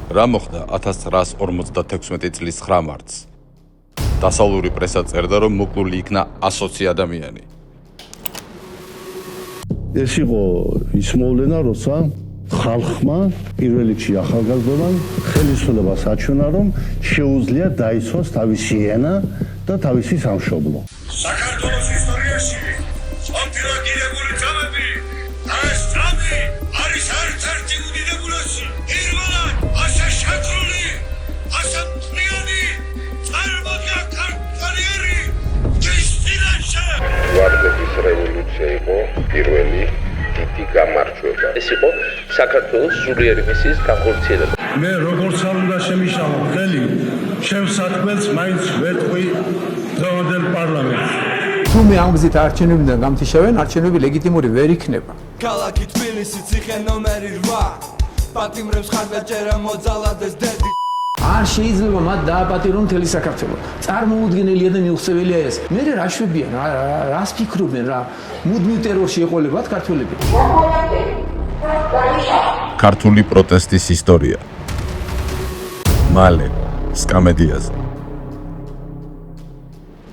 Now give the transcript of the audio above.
რა მოხდა 1956 წლის 9 მარტს? დასავლური პრესა წერდა, რომ მოკლული იქნა 120 ადამიანი. ეს იყო ის მოვლენა, როცა ხალხმა პირველ რიგში ახალგაზრდობამ ხელისუფლებას აჩვენა, რომ შეუძლია დაიცვას თავისი ენა და თავისი სამშობლო. საქართველოს ისტორიაში სამთრაგირებული ძამები და ეს ძამი არის ერთ-ერთი უდიდებულესი, პირველად ასე შეკრული, ასე მთლიანი წარმოდგა ქართველი ის წინაშე. ვარდების რევოლუცია იყო პირველი დიდი გამარჯვება. ეს იყო საქართველოს სულიერი მისიის განხორციელება. მე როგორც არ უნდა შემიშალა ხელი, ჩემს საქმეს მაინც ვეტყვი დღევანდელ პარლამენტს. თუ მე ამ გზით არჩევნებიდან გამთიშავენ, არჩევნები ლეგიტიმური ვერ იქნება. ქალაქი თბილისი ციხე ნომერი 8 პატიმრებს ხარდაჭერა მოძალადეს დედი არ შეიძლება მათ დააპატირონ მთელი საქართველო. წარმოუდგენელია და მიუღწეველია ეს. მე რა შვებიან, რას ფიქრობენ რა? მუდმივ ტერორში ეყოლებათ ქართველები. ქართული პროტესტის ისტორია. მალე სკამედიაზე.